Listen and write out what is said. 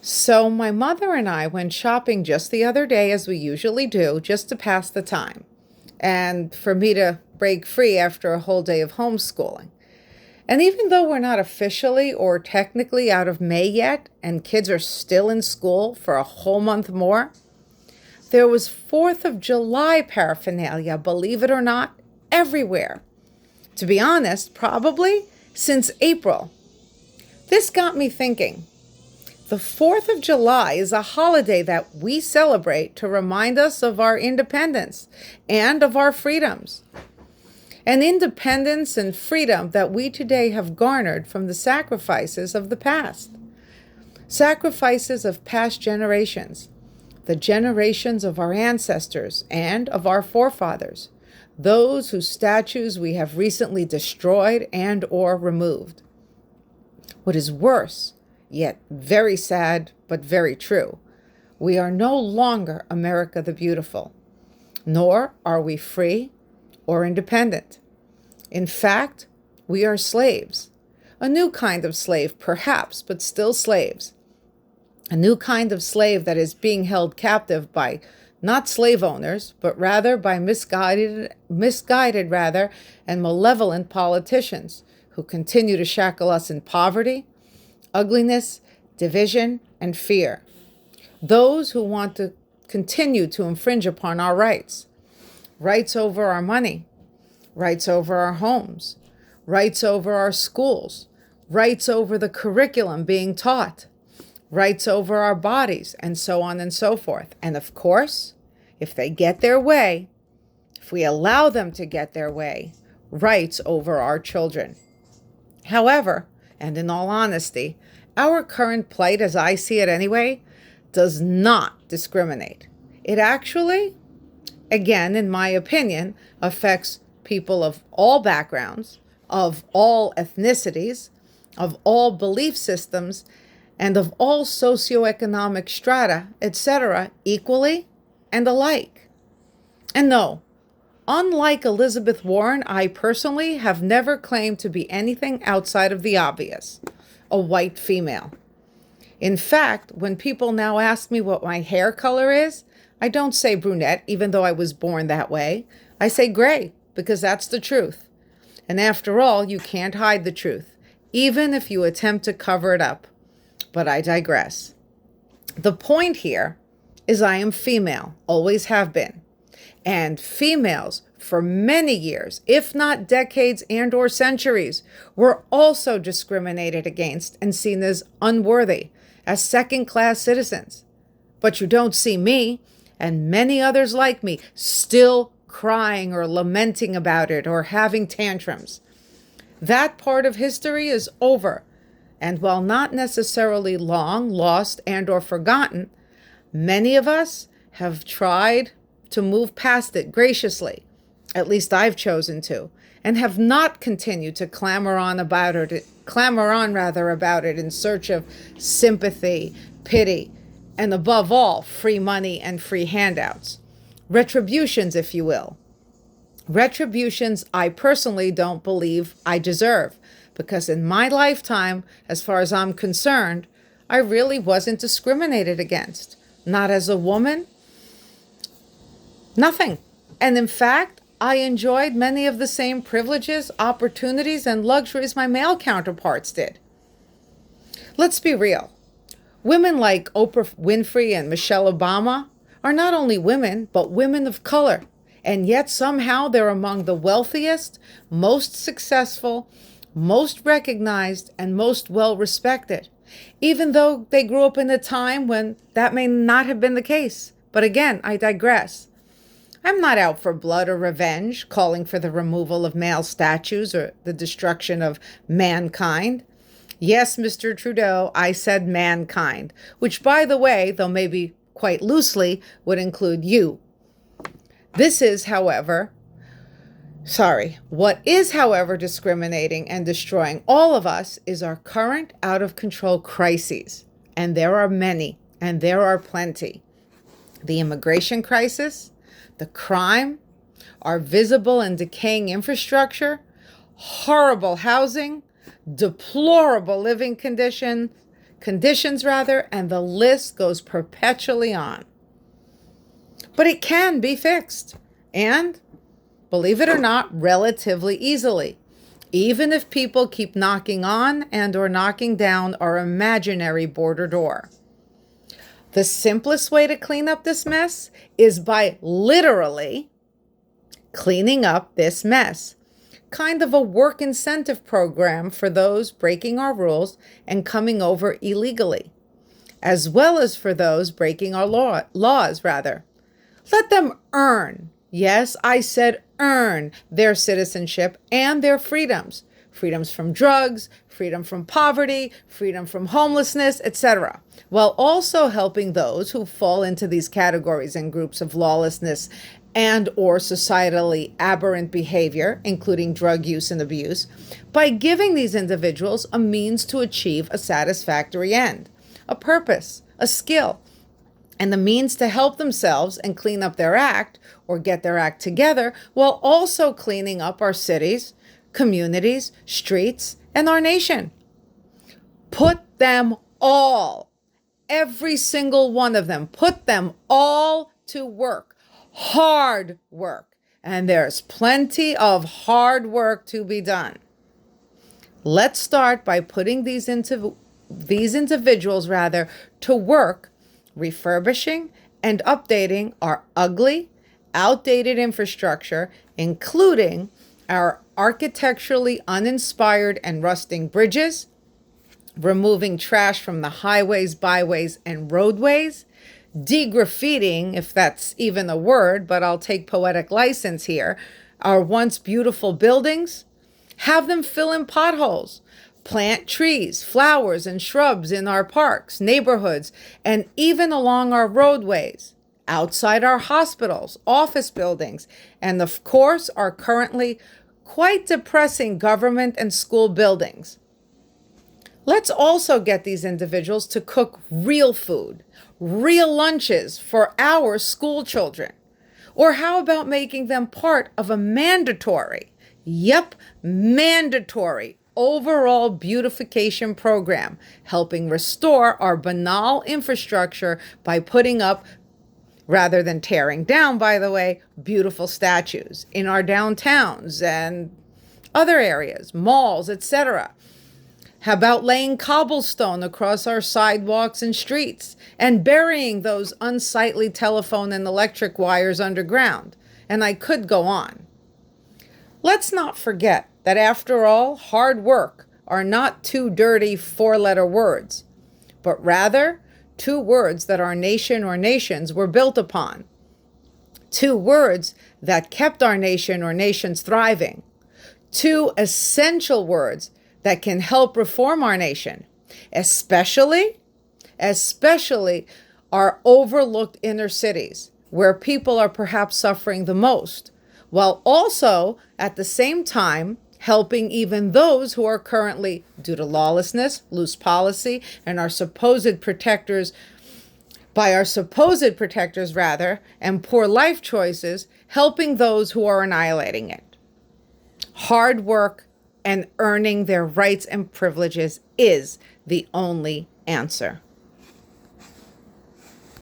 So my mother and I went shopping just the other day, as we usually do, just to pass the time and for me to break free after a whole day of homeschooling. And even though we're not officially or technically out of May yet, and kids are still in school for a whole month more, there was 4th of July paraphernalia, believe it or not, everywhere. To be honest, probably since April. This got me thinking. The 4th of July is a holiday that we celebrate to remind us of our independence and of our freedoms. An independence and freedom that we today have garnered from the sacrifices of the past. Sacrifices of past generations, the generations of our ancestors and of our forefathers, those whose statues we have recently destroyed and or removed. What is worse, yet very sad but very true, we are no longer America the Beautiful, nor are we free or independent. In fact, we are slaves. A new kind of slave, perhaps, but still slaves. A new kind of slave that is being held captive by not slave owners, but rather by misguided and malevolent politicians who continue to shackle us in poverty, ugliness, division, and fear. Those who want to continue to infringe upon our rights. Rights over our money, rights over our homes, rights over our schools, rights over the curriculum being taught, rights over our bodies, and so on and so forth. And of course, if they get their way, if we allow them to get their way, rights over our children. However, and in all honesty, our current plight, as I see it anyway, does not discriminate. It actually, again, in my opinion, affects people of all backgrounds, of all ethnicities, of all belief systems, and of all socioeconomic strata, etc., equally and alike. And no, unlike Elizabeth Warren, I personally have never claimed to be anything outside of the obvious, a white female. In fact, when people now ask me what my hair color is, I don't say brunette, even though I was born that way. I say gray, because that's the truth. And after all, you can't hide the truth, even if you attempt to cover it up. But I digress. The point here is I am female, always have been. And females, for many years, if not decades and or centuries, were also discriminated against and seen as unworthy, as second-class citizens. But you don't see me, and many others like me, still crying or lamenting about it or having tantrums. That part of history is over. And while not necessarily long lost and or forgotten, many of us have tried to move past it graciously. At least I've chosen to, and have not continued to clamor on about it in search of sympathy, pity, and above all, free money and free handouts. Retributions, if you will. Retributions I personally don't believe I deserve, because in my lifetime, as far as I'm concerned, I really wasn't discriminated against. Not as a woman, nothing. And in fact, I enjoyed many of the same privileges, opportunities, and luxuries my male counterparts did. Let's be real. Women like Oprah Winfrey and Michelle Obama are not only women, but women of color. And yet somehow they're among the wealthiest, most successful, most recognized, and most well-respected, even though they grew up in a time when that may not have been the case. But again, I digress. I'm not out for blood or revenge, calling for the removal of male statues or the destruction of mankind. Yes, Mr. Trudeau, I said mankind, which, by the way, though maybe quite loosely, would include you. What is, however, discriminating and destroying all of us is our current out-of-control crises. And there are many, and there are plenty. The immigration crisis, the crime, our visible and decaying infrastructure, horrible housing, deplorable living conditions, conditions rather, and the list goes perpetually on. But it can be fixed, and, believe it or not, relatively easily, even if people keep knocking on and or knocking down our imaginary border door. The simplest way to clean up this mess is by literally cleaning up this mess. Kind of a work incentive program for those breaking our rules and coming over illegally, as well as for those breaking our laws. Let them earn, yes, I said earn, their citizenship and their freedoms. Freedoms from drugs, freedom from poverty, freedom from homelessness, etc., while also helping those who fall into these categories and groups of lawlessness and or societally aberrant behavior, including drug use and abuse, by giving these individuals a means to achieve a satisfactory end, a purpose, a skill, and the means to help themselves and clean up their act or get their act together, while also cleaning up our cities, communities, streets, and our nation. Put them all, every single one of them, put them all to work. Hard work. And there's plenty of hard work to be done. Let's start by putting these individuals to work, refurbishing and updating our ugly, outdated infrastructure, including our architecturally uninspired and rusting bridges, removing trash from the highways, byways, and roadways, de-graffitiing, if that's even a word, but I'll take poetic license here, our once beautiful buildings, have them fill in potholes, plant trees, flowers, and shrubs in our parks, neighborhoods, and even along our roadways, outside our hospitals, office buildings, and of course our currently quite depressing government and school buildings. Let's also get these individuals to cook real food, real lunches for our school children. Or how about making them part of a mandatory, mandatory overall beautification program, helping restore our banal infrastructure by putting up, rather than tearing down, by the way, beautiful statues in our downtowns and other areas, malls, etc. How about laying cobblestone across our sidewalks and streets and burying those unsightly telephone and electric wires underground? And I could go on. Let's not forget that after all, hard work are not two dirty four-letter words, but rather two words that our nation or nations were built upon. Two words that kept our nation or nations thriving. Two essential words that can help reform our nation, especially our overlooked inner cities, where people are perhaps suffering the most, while also at the same time helping even those who are currently, due to lawlessness, loose policy, and our supposed protectors, and poor life choices, helping those who are annihilating it. Hard work and earning their rights and privileges is the only answer.